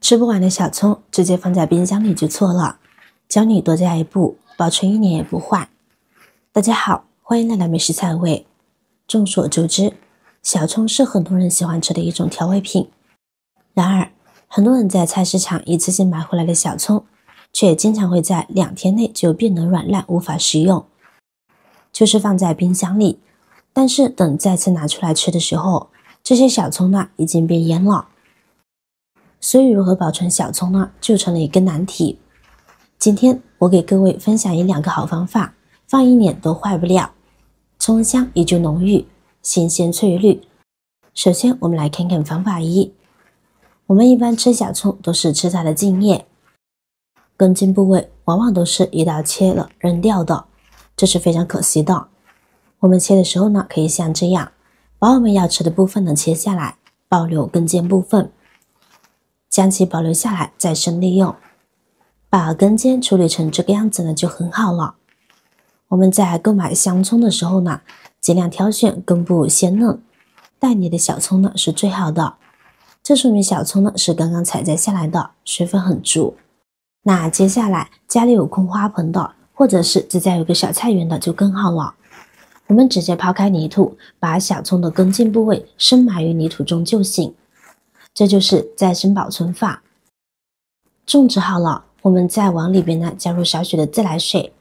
吃不完的小葱直接放在冰箱里就错了，教你多加一步，保存1年也不坏。大家好，欢迎来到美食菜味。众所周知，小葱是很多人喜欢吃的一种调味品。然而，很多人在菜市场一次性买回来的小葱，却经常会在2天内就变得软烂，无法食用。就是放在冰箱里，但是等再次拿出来吃的时候，这些小葱呢已经变蔫了。所以如何保存小葱呢，就成了一个难题。今天我给各位分享1-2个好方法，放1年都坏不了，葱香依旧浓郁，新鲜翠绿。首先我们来看看方法1。我们一般吃小葱都是吃它的茎叶，根茎部位往往都是一刀切了扔掉的，这是非常可惜的。我们切的时候呢，可以像这样，把我们要吃的部分呢切下来，保留根尖部分，将其保留下来再生利用。把根尖处理成这个样子呢就很好了。我们在购买香葱的时候呢，尽量挑选根部鲜嫩带泥的小葱呢是最好的，这说明小葱呢是刚刚采摘下来的，水分很足。那接下来家里有空花盆的，或者是自家有个小菜园的就更好了。我们直接抛开泥土，把小葱的根茎部位深埋于泥土中就行，这就是再生保存法。种植好了，我们再往里边呢加入少许的自来水，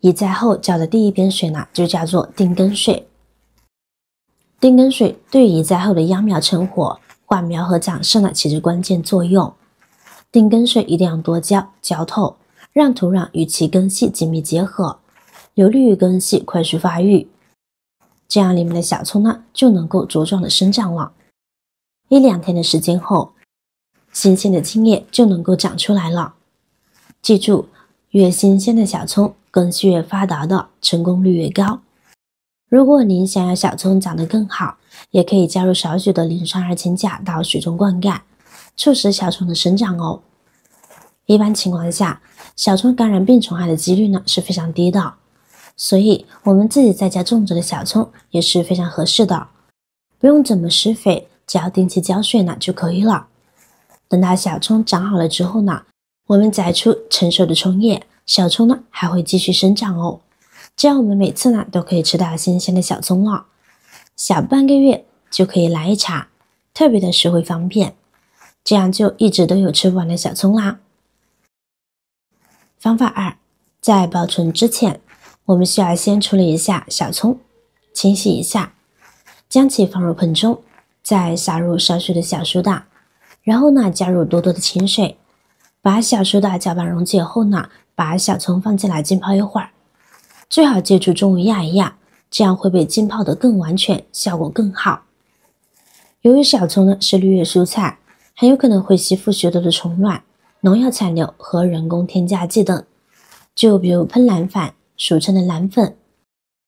移栽后浇的第一遍水呢就叫做定根水。定根水对于移栽后的秧苗成活、管苗和长势呢起着关键作用。定根水一定要多浇，浇透，让土壤与其根系紧密结合，有利于根系快速发育，这样里面的小葱呢就能够茁壮的生长了。1-2天的时间后，新鲜的茎叶就能够长出来了。记住，越新鲜的小葱，根系越发达的成功率越高。如果您想要小葱长得更好，也可以加入少许的磷酸二氢钾到水中灌溉，促使小葱的生长哦。一般情况下，小葱感染病虫害的几率呢是非常低的，所以我们自己在家种植的小葱也是非常合适的，不用怎么施肥，只要定期浇水呢就可以了。等到小葱长好了之后呢，我们摘出成熟的葱叶，小葱呢还会继续生长哦。这样我们每次呢都可以吃到新鲜的小葱了，小半个月就可以来一茬，特别的实惠方便，这样就一直都有吃不完的小葱啦。方法2，在保存之前，我们需要先处理一下小葱，清洗一下，将其放入盆中，再撒入少许的小苏打，然后呢加入多多的清水，把小苏打搅拌溶解后呢，把小葱放进来浸泡一会儿，最好记住中午压一压，这样会被浸泡得更完全，效果更好。由于小葱呢是绿叶蔬菜，很有可能会吸附许多的虫卵、农药残留和人工添加剂等，就比如喷蓝矾，俗称的蓝粉。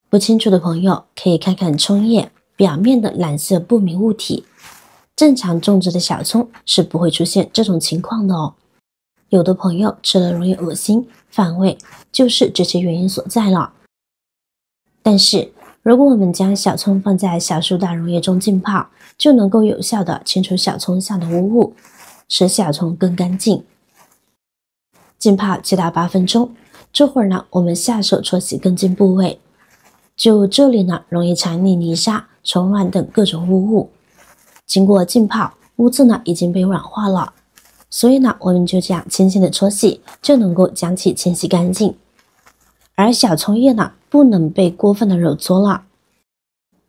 不清楚的朋友可以看看葱叶表面的蓝色不明物体，正常种植的小葱是不会出现这种情况的哦。有的朋友吃了容易恶心、反胃，就是这些原因所在了。但是如果我们将小葱放在小苏打溶液中浸泡，就能够有效的清除小葱上的污物，使小葱更干净。浸泡7到8分钟，这会儿呢，我们下手搓洗根茎部位，就这里呢容易藏匿泥沙、虫卵等各种污物。经过浸泡，污渍呢已经被软化了，所以呢我们就这样轻轻的搓洗，就能够将其清洗干净。而小葱叶呢不能被过分的揉搓了，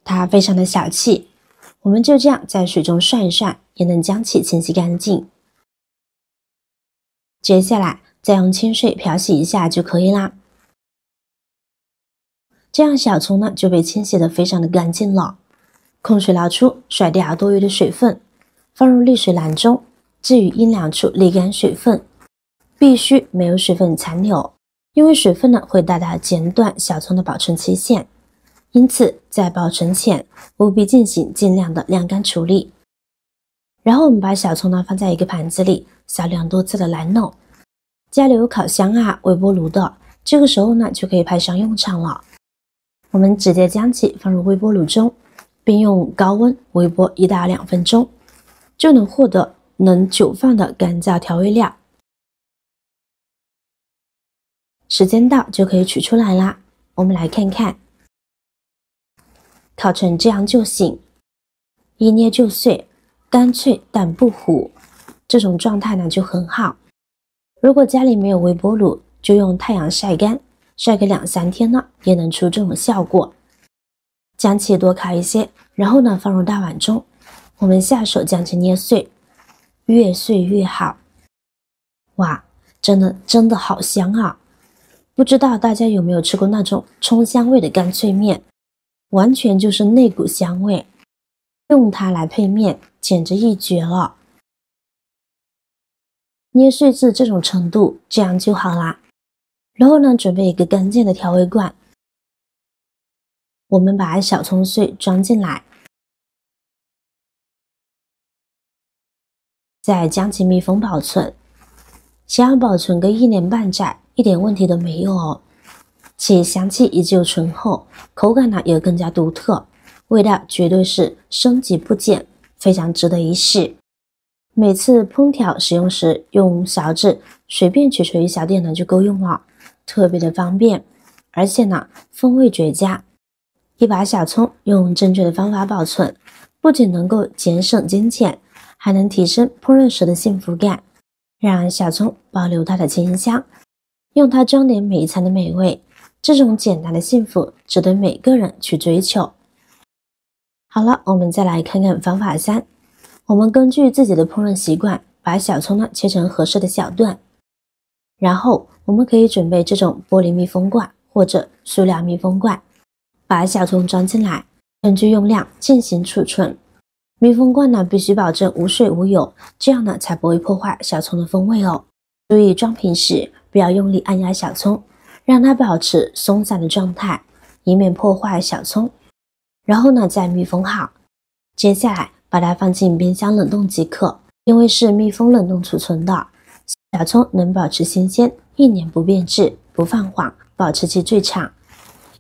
它非常的小气，我们就这样在水中涮一涮，也能将其清洗干净。接下来再用清水漂洗一下就可以啦。这样小葱呢就被清洗得非常的干净了。控水捞出，甩掉多余的水分，放入沥水篮中，置于阴凉处沥干水分，必须没有水分残留，因为水分呢会大大减短小葱的保存期限，因此在保存前务必进行尽量的晾干处理。然后我们把小葱呢放在一个盘子里，少量多次的来弄。家里有烤箱啊、微波炉的，这个时候呢就可以派上用场了。我们直接将其放入微波炉中，并用高温微波1到2分钟，就能获得能久放的干燥调味料。时间到就可以取出来啦，我们来看看。烤成这样就行，一捏就碎，干脆但不糊，这种状态呢就很好。如果家里没有微波炉，就用太阳晒干，晒个2-3天呢，也能出这种效果。将其多烤一些，然后呢放入大碗中，我们下手将其捏碎，越碎越好。哇，真的好香啊！不知道大家有没有吃过那种葱香味的干脆面，完全就是那股香味，用它来配面简直一绝了。捏碎至这种程度，这样就好啦。然后呢，准备一个干净的调味罐，我们把小葱碎装进来，再将其密封保存。想要保存个1年半载，一点问题都没有哦。其香气依旧醇厚，口感呢也更加独特，味道绝对是升级不减，非常值得一试。每次烹调使用时，用勺子随便取出一小点呢就够用了，特别的方便，而且呢风味绝佳。一把小葱用正确的方法保存，不仅能够节省金钱，还能提升烹饪时的幸福感，让小葱保留它的清香，用它装点每一餐的美味。这种简单的幸福值得每个人去追求。好了，我们再来看看方法3。我们根据自己的烹饪习惯，把小葱呢切成合适的小段，然后我们可以准备这种玻璃密封罐或者塑料密封罐，把小葱装进来，根据用量进行储存。密封罐呢必须保证无水无油，这样呢才不会破坏小葱的风味哦。注意装瓶时不要用力按压小葱，让它保持松散的状态，以免破坏小葱。然后呢再密封好，接下来把它放进冰箱冷冻即可。因为是密封冷冻储存的，小葱能保持新鲜，1年不变质不泛黄，保质期最长。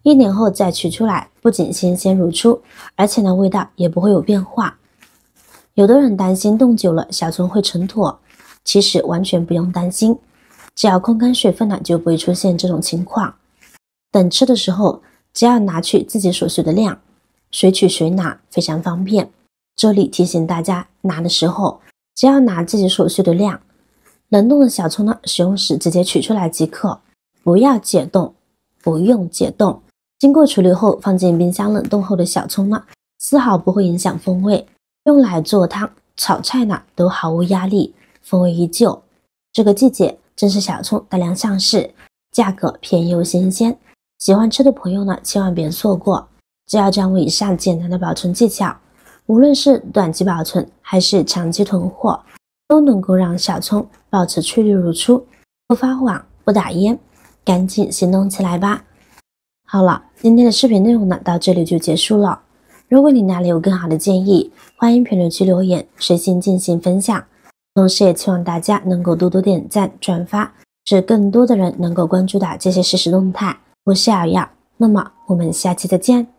1年后再取出来，不仅新鲜如初，而且呢味道也不会有变化。有的人担心冻久了小葱会成坨，其实完全不用担心，只要控干水分呢就不会出现这种情况。等吃的时候只要拿取自己所需的量，随取随拿，非常方便。这里提醒大家，拿的时候只要拿自己所需的量。冷冻的小葱呢，使用时直接取出来即可，不要解冻，不用解冻。经过处理后放进冰箱冷冻后的小葱呢，丝毫不会影响风味，用来做汤、炒菜呢都毫无压力，风味依旧。这个季节正是小葱大量上市，价格便宜又新鲜，喜欢吃的朋友呢千万别错过。只要掌握以上简单的保存技巧，无论是短期保存还是长期囤货，都能够让小葱保持翠绿如初，不发黄不打烟。赶紧行动起来吧！好了，今天的视频内容呢到这里就结束了。如果你哪里有更好的建议，欢迎评论区留言，随心进行分享。同时也期望大家能够多多点赞转发，使更多的人能够关注到这些实时动态。我是瑶瑶，那么我们下期再见。